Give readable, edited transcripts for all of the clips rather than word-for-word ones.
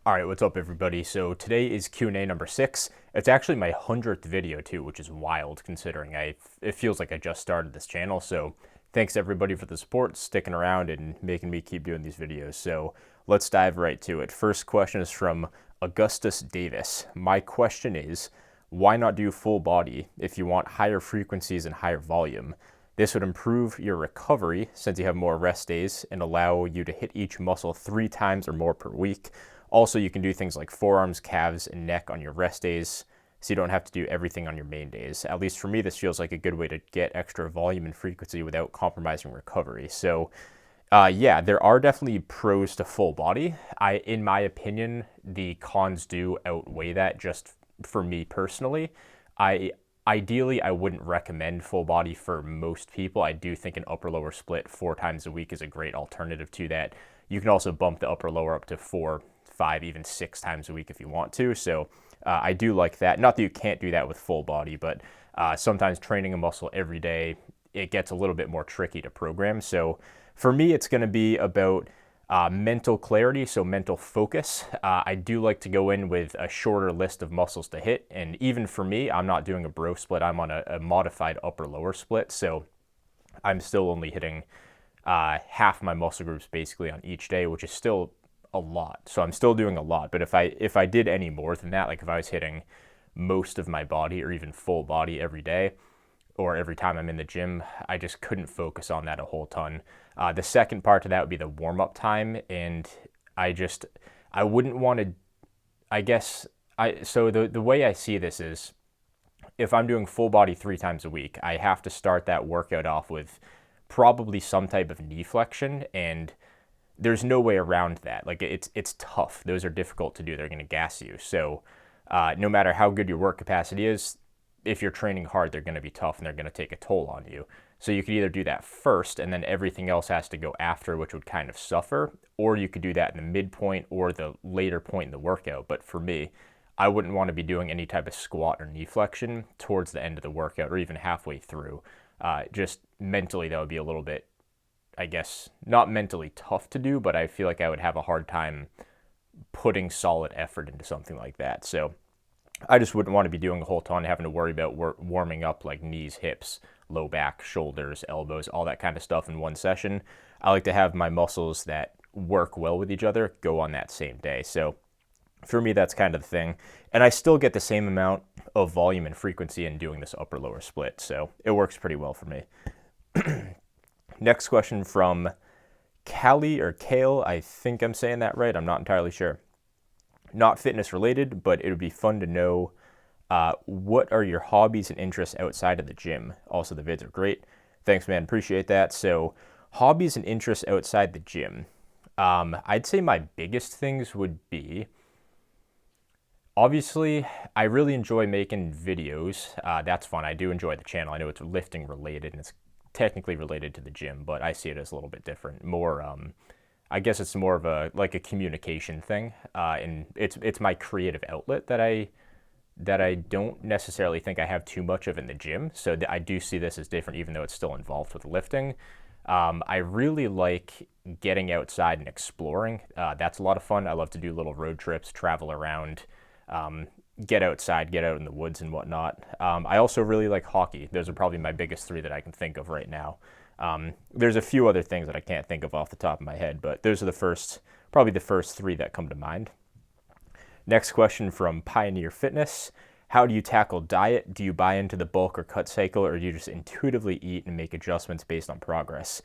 All right, what's up, everybody? So today is Q&A number 6. It's actually my 100th video too, which is wild considering it feels like I just started this channel. So thanks everybody for the support, sticking around and making me keep doing these videos. So let's dive right to it. First question is from Augustus Davis. My question is, why not do full body if you want higher frequencies and higher volume? This would improve your recovery since you have more rest days and allow you to hit each muscle 3 times or more per week. Also, you can do things like forearms, calves, and neck on your rest days, so you don't have to do everything on your main days. At least for me, this feels like a good way to get extra volume and frequency without compromising recovery. So, yeah, there are definitely pros to full body. In my opinion, the cons do outweigh that. Just for me personally, ideally I wouldn't recommend full body for most people. I do think an upper lower split 4 times a week is a great alternative to that. You can also bump the upper lower up to 4, 5, even 6 times a week if you want to. So I do like that. Not that you can't do that with full body, but sometimes training a muscle every day, it gets a little bit more tricky to program. So for me, it's going to be about mental clarity, so mental focus. I do like to go in with a shorter list of muscles to hit. And even for me, I'm not doing a bro split. I'm on a modified upper lower split. So I'm still only hitting half my muscle groups basically on each day, which is still a lot. So I'm still doing a lot. But if I did any more than that, like if I was hitting most of my body or even full body every day or every time I'm in the gym, I just couldn't focus on that a whole ton. The second part to that would be the warm-up time. And I wouldn't want to, so the way I see this is if I'm doing full body 3 times a week, I have to start that workout off with probably some type of knee flexion, and there's no way around that. Like it's tough. Those are difficult to do. They're going to gas you. So no matter how good your work capacity is, if you're training hard, they're going to be tough and they're going to take a toll on you. So you could either do that first and then everything else has to go after, which would kind of suffer, or you could do that in the midpoint or the later point in the workout. But for me, I wouldn't want to be doing any type of squat or knee flexion towards the end of the workout or even halfway through. Just mentally, that would be a little bit, I guess, not mentally tough to do, but I feel like I would have a hard time putting solid effort into something like that. So I just wouldn't want to be doing a whole ton, having to worry about warming up like knees, hips, low back, shoulders, elbows, all that kind of stuff in one session. I like to have my muscles that work well with each other go on that same day. So for me, that's kind of the thing. And I still get the same amount of volume and frequency in doing this upper lower split. So it works pretty well for me. Next question from Callie or Kale. I think I'm saying that right. I'm not entirely sure. Not fitness related, but it would be fun to know what are your hobbies and interests outside of the gym. Also, the vids are great. Thanks, man. Appreciate that. So hobbies and interests outside the gym. I'd say my biggest things would be, obviously, I really enjoy making videos. That's fun. I do enjoy the channel. I know it's lifting related and it's technically related to the gym, but I see it as a little bit different. More, I guess it's more of a communication thing, and it's my creative outlet that I don't necessarily think I have too much of in the gym. So I do see this as different, even though it's still involved with lifting. I really like getting outside and exploring. That's a lot of fun. I love to do little road trips, travel around, get outside, get out in the woods and whatnot. I also really like hockey. Those are probably my biggest 3 that I can think of right now. There's a few other things that I can't think of off the top of my head, but those are probably the first 3 that come to mind. Next question from Pioneer Fitness. How do you tackle diet? Do you buy into the bulk or cut cycle, or do you just intuitively eat and make adjustments based on progress?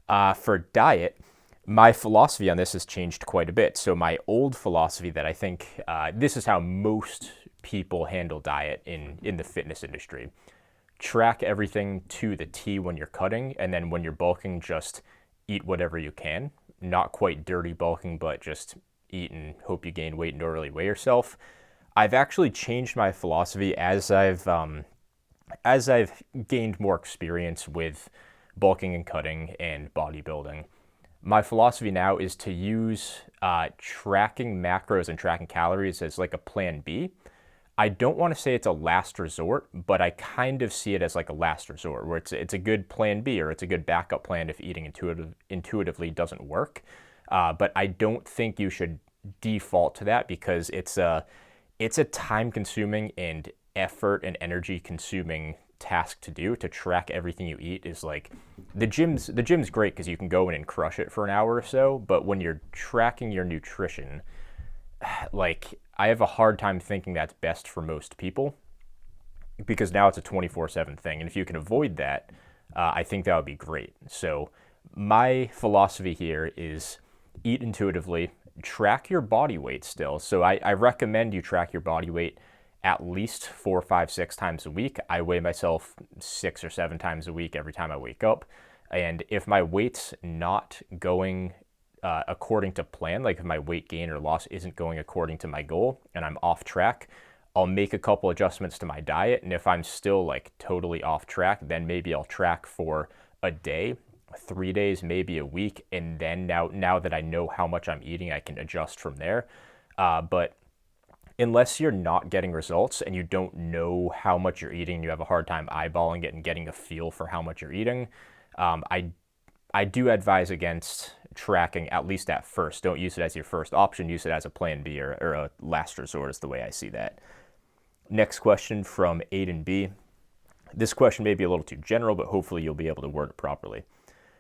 For diet, my philosophy on this has changed quite a bit. So my old philosophy that I think this is how most people handle diet in the fitness industry. Track everything to the T when you're cutting, and then when you're bulking, just eat whatever you can. Not quite dirty bulking, but just eat and hope you gain weight and don't really weigh yourself. I've actually changed my philosophy as I've gained more experience with bulking and cutting and bodybuilding. My philosophy now is to use tracking macros and tracking calories as like a plan B. I don't want to say it's a last resort, but I kind of see it as like a last resort where it's a good plan B or it's a good backup plan if eating intuitively doesn't work. But I don't think you should default to that because it's a time consuming and effort and energy consuming task to do. To track everything you eat is like, the gym's great because you can go in and crush it for an hour or so, but when you're tracking your nutrition, like, I have a hard time thinking that's best for most people because now it's a 24/7 thing, and if you can avoid that, I think that would be great. So my philosophy here is eat intuitively, track your body weight still. So I recommend you track your body weight at least 4, 5, 6 times a week. I weigh myself 6 or 7 times a week every time I wake up. And if my weight's not going according to plan, like if my weight gain or loss isn't going according to my goal and I'm off track, I'll make a couple adjustments to my diet. And if I'm still like totally off track, then maybe I'll track for a day, 3 days, maybe a week. And then now that I know how much I'm eating, I can adjust from there. But unless you're not getting results and you don't know how much you're eating, you have a hard time eyeballing it and getting a feel for how much you're eating, I do advise against tracking, at least at first. Don't use it as your first option. Use it as a plan B or a last resort is the way I see that. Next question from Aiden B. This question may be a little too general, but hopefully you'll be able to word it properly.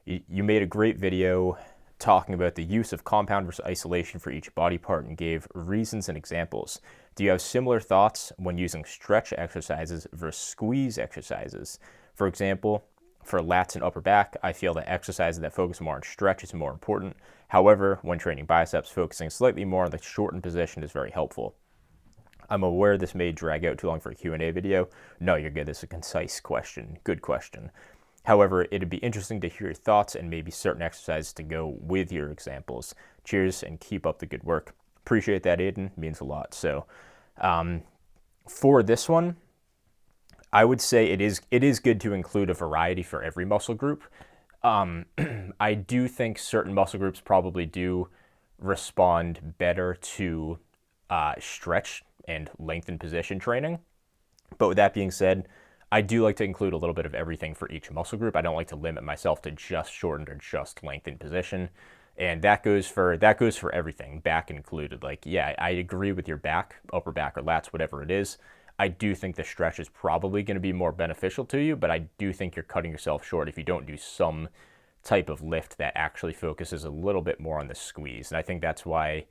You made a great video talking about the use of compound versus isolation for each body part and gave reasons and examples. Do you have similar thoughts when using stretch exercises versus squeeze exercises? For example, for lats and upper back, I feel that exercises that focus more on stretch is more important. However, when training biceps, focusing slightly more on the shortened position is very helpful. I'm aware this may drag out too long for a Q&A video. No, you're good. This is a concise question. Good question. However, it'd be interesting to hear your thoughts and maybe certain exercises to go with your examples. Cheers and keep up the good work. Appreciate that, Aiden. Means a lot. So for this one, I would say it is good to include a variety for every muscle group. I do think certain muscle groups probably do respond better to stretch and lengthen position training. But with that being said, I do like to include a little bit of everything for each muscle group. I don't like to limit myself to just shortened or just lengthened position. And that goes for everything, back included. Like, yeah, I agree with your back, upper back or lats, whatever it is. I do think the stretch is probably going to be more beneficial to you, but I do think you're cutting yourself short if you don't do some type of lift that actually focuses a little bit more on the squeeze. And I think that's why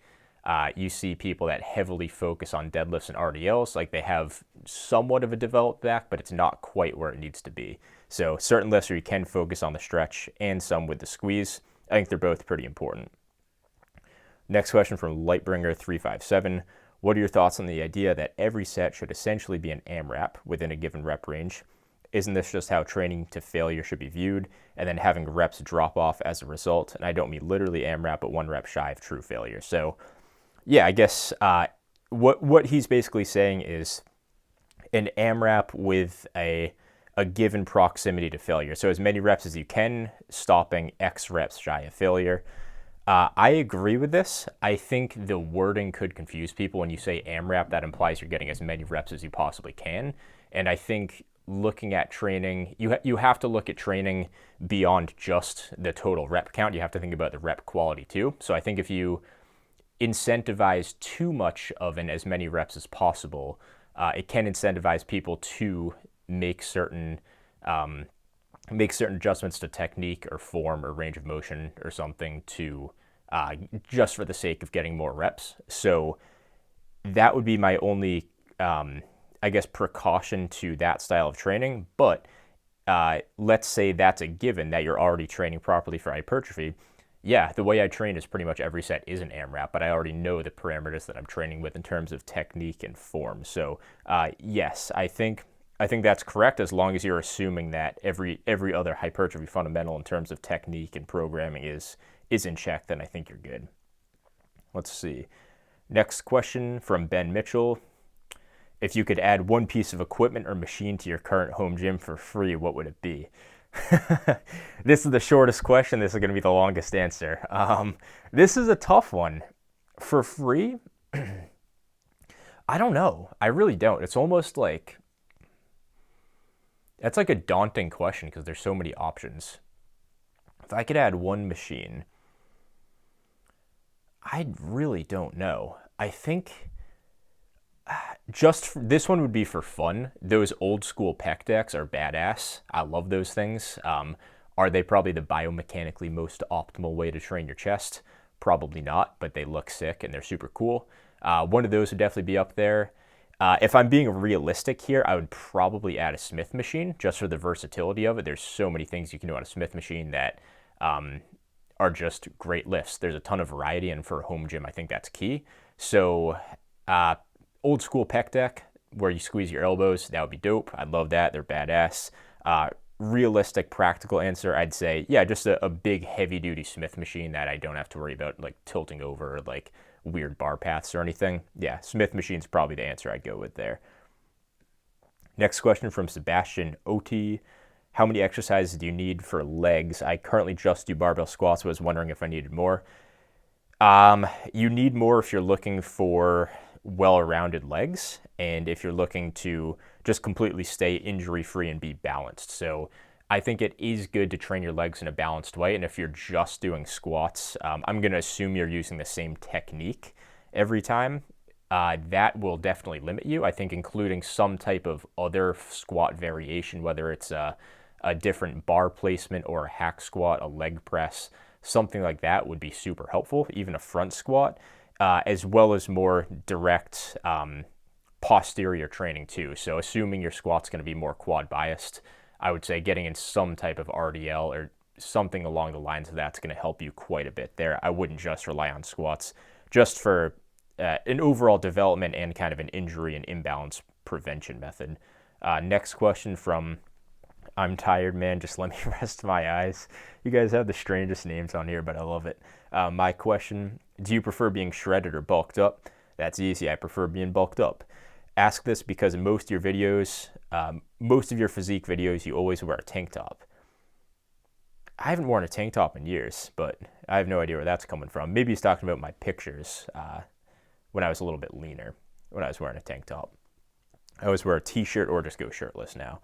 you see people that heavily focus on deadlifts and RDLs, like they have somewhat of a developed back, but it's not quite where it needs to be. So certain lifts where you can focus on the stretch and some with the squeeze, I think they're both pretty important. Next question from Lightbringer357. What are your thoughts on the idea that every set should essentially be an AMRAP within a given rep range? Isn't this just how training to failure should be viewed, and then having reps drop off as a result? And I don't mean literally AMRAP, but 1 rep shy of true failure. So yeah, I guess what he's basically saying is an AMRAP with a given proximity to failure. So as many reps as you can, stopping X reps shy of failure. I agree with this. I think the wording could confuse people. When you say AMRAP, that implies you're getting as many reps as you possibly can. And I think looking at training, you have to look at training beyond just the total rep count. You have to think about the rep quality too. So I think if you incentivize too much of an as many reps as possible, it can incentivize people to make certain adjustments to technique or form or range of motion or something to just for the sake of getting more reps. So that would be my only, I guess, precaution to that style of training. But let's say that's a given, that you're already training properly for hypertrophy. Yeah, the way I train is pretty much every set is an AMRAP, but I already know the parameters that I'm training with in terms of technique and form. So yes, I think that's correct, as long as you're assuming that every other hypertrophy fundamental in terms of technique and programming is in check, then I think you're good. Let's see. Next question from Ben Mitchell. If you could add one piece of equipment or machine to your current home gym for free, what would it be? This is the shortest question. This is going to be the longest answer. This is a tough one. For free? I don't know. I really don't. It's almost like, that's like a daunting question because there's so many options. If I could add one machine, I really don't know. I think this one would be for fun. Those old school pec decks are badass. I love those things. Are they probably the biomechanically most optimal way to train your chest? Probably not, but they look sick and they're super cool. One of those would definitely be up there. If I'm being realistic here, I would probably add a Smith machine just for the versatility of it. There's so many things you can do on a Smith machine that are just great lifts. There's a ton of variety, and for a home gym, I think that's key. So, old school pec deck where you squeeze your elbows, that would be dope. I'd love that. They're badass. Realistic, practical answer, I'd say, yeah, just a big heavy duty Smith machine that I don't have to worry about like tilting over or like weird bar paths or anything. Yeah, Smith machine's probably the answer I'd go with there. Next question from Sebastian OT. How many exercises do you need for legs? I currently just do barbell squats, so I was wondering if I needed more. You need more if you're looking for well-rounded legs and if you're looking to just completely stay injury-free and be balanced. So I think it is good to train your legs in a balanced way. And if you're just doing squats, I'm going to assume you're using the same technique every time. That will definitely limit you. I think including some type of other squat variation, whether it's a different bar placement or a hack squat, a leg press, something like that would be super helpful, even a front squat, as well as more direct posterior training too. So assuming your squat's going to be more quad biased, I would say getting in some type of RDL or something along the lines of that's going to help you quite a bit there. I wouldn't just rely on squats just for an overall development and kind of an injury and imbalance prevention method. Next question from I'm tired, man. Just let me rest my eyes. You guys have the strangest names on here, but I love it. My question, do you prefer being shredded or bulked up? That's easy. I prefer being bulked up. Ask this because in most of your videos, most of your physique videos, you always wear a tank top. I haven't worn a tank top in years, but I have no idea where that's coming from. Maybe he's talking about my pictures when I was a little bit leaner, when I was wearing a tank top. I always wear a t-shirt or just go shirtless now.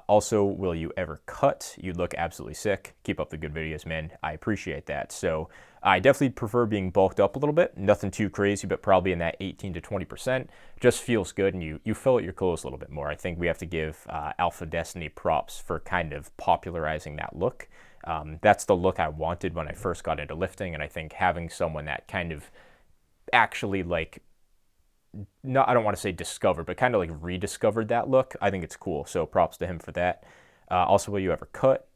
Also, will you ever cut? You look absolutely sick. Keep up the good videos, man. I appreciate that. So I definitely prefer being bulked up a little bit. Nothing too crazy, but probably in that 18 to 20%. Just feels good, and you fill out your clothes a little bit more. I think we have to give Alpha Destiny props for kind of popularizing that look. That's the look I wanted when I first got into lifting, and I think having someone that kind of actually like I don't want to say discovered, but kind of like rediscovered that look. I think it's cool. So props to him for that. Also, will you ever cut?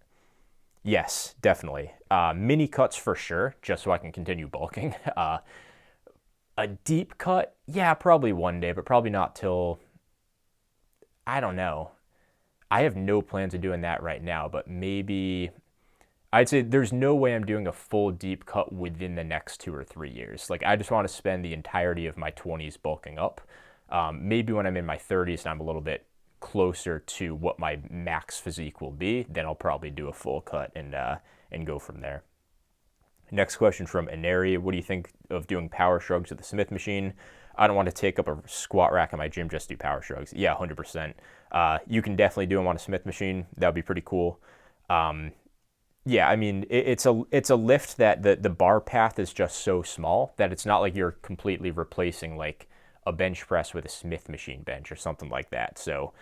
Yes, definitely. Mini cuts for sure, just so I can continue bulking. A deep cut? Yeah, probably one day, but probably not till, I don't know. I have no plans of doing that right now, but maybe I'd say there's no way I'm doing a full deep cut within the next 2 or 3 years. Like, I just want to spend the entirety of my 20s bulking up. Maybe when I'm in my 30s and I'm a little bit closer to what my max physique will be, then I'll probably do a full cut and go from there. Next question from Ineri. What do you think of doing power shrugs with the Smith machine? I don't want to take up a squat rack in my gym just to do power shrugs. Yeah, 100%. You can definitely do them on a Smith machine. That would be pretty cool. Yeah, I mean, it's a lift that the bar path is just so small that it's not like you're completely replacing like a bench press with a Smith machine bench or something like that. So,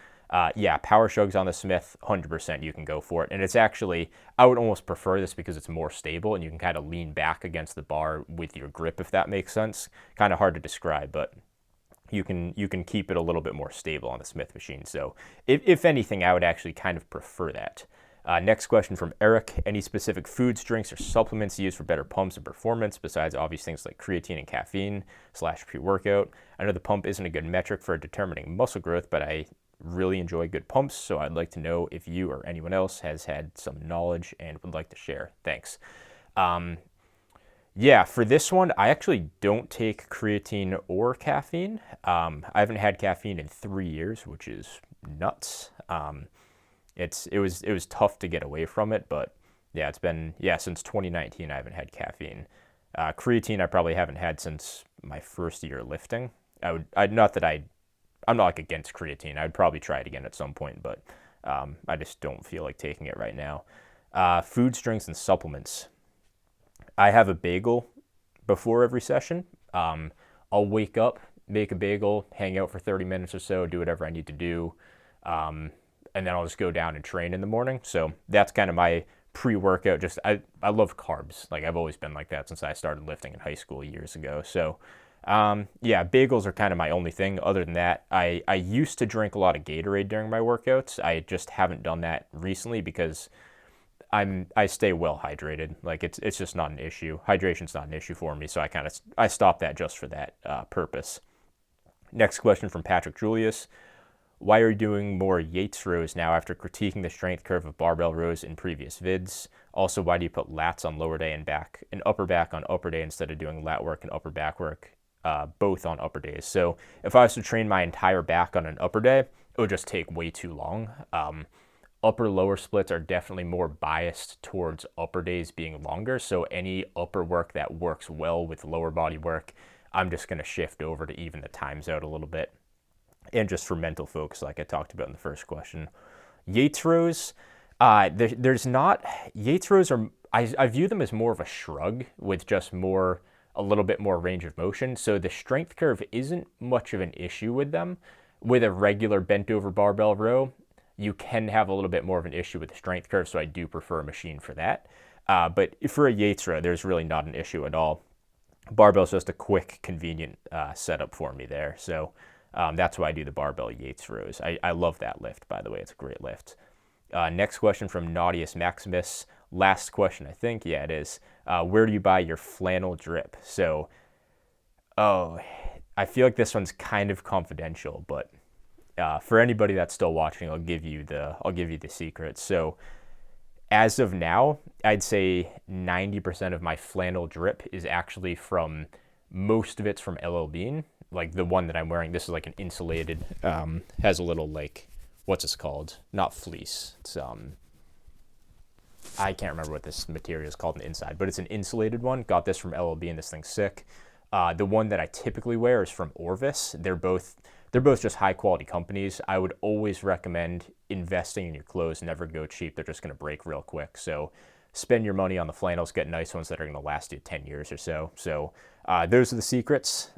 yeah, power shrugs on the Smith, 100% you can go for it. And it's actually, I would almost prefer this because it's more stable and you can kind of lean back against the bar with your grip, if that makes sense. Kind of hard to describe, but you can keep it a little bit more stable on the Smith machine. So, if anything, I would actually kind of prefer that. Next question from Eric. Any specific foods, drinks, or supplements used for better pumps and performance besides obvious things like creatine and caffeine / pre-workout? I know the pump isn't a good metric for determining muscle growth, but I really enjoy good pumps, so I'd like to know if you or anyone else has had some knowledge and would like to share. Thanks. Yeah, for this one, I actually don't take creatine or caffeine. I haven't had caffeine in 3 years, which is nuts. It was tough to get away from it, but yeah, it's been, since 2019 I haven't had caffeine. Creatine I probably haven't had since my first year lifting. I'm not like against creatine. I'd probably try it again at some point, but I just don't feel like taking it right now. Foods, drinks, and supplements. I have a bagel before every session. I'll wake up, make a bagel, hang out for 30 minutes or so, do whatever I need to do, and then I'll just go down and train in the morning. So that's kind of my pre-workout. Just I love carbs. Like, I've always been like that since I started lifting in high school years ago. So yeah, bagels are kind of my only thing. Other than that, I used to drink a lot of Gatorade during my workouts. I just haven't done that recently because I stay well hydrated. Like, it's just not an issue. Hydration's not an issue for me, so I stopped that just for that purpose. Next question from Patrick Julius. Why are you doing more Yates rows now after critiquing the strength curve of barbell rows in previous vids? Also, why do you put lats on lower day and upper back on upper day instead of doing lat work and upper back work both on upper days? So if I was to train my entire back on an upper day, it would just take way too long. Upper lower splits are definitely more biased towards upper days being longer. So any upper work that works well with lower body work, I'm just going to shift over to even the times out a little bit. And just for mental focus, like I talked about in the first question. Yates rows, Yates rows are, I view them as more of a shrug with just a little bit more range of motion. So the strength curve isn't much of an issue with them. With a regular bent over barbell row, you can have a little bit more of an issue with the strength curve, so I do prefer a machine for that. But for a Yates row, there's really not an issue at all. Barbell's just a quick, convenient setup for me there. So that's why I do the barbell Yates rows. I love that lift, by the way. It's a great lift. Next question from Naudius Maximus. Last question, I think. Yeah, it is. Where do you buy your flannel drip? So, I feel like this one's kind of confidential, but for anybody that's still watching, I'll give you the secret. So, as of now, I'd say 90% of my flannel drip is actually from, most of it's from LL Bean. Like the one that I'm wearing, this is like an insulated, has a little, like, what's this called? Not fleece. It's, I can't remember what this material is called on the inside, but it's an insulated one. Got this from LL Bean. This thing's sick. The one that I typically wear is from Orvis. They're both just high quality companies. I would always recommend investing in your clothes. Never go cheap. They're just going to break real quick. So spend your money on the flannels, get nice ones that are going to last you 10 years or so. So those are the secrets.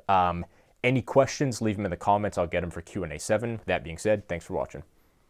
Any questions, leave them in the comments. I'll get them for Q&A 7. That being said, thanks for watching.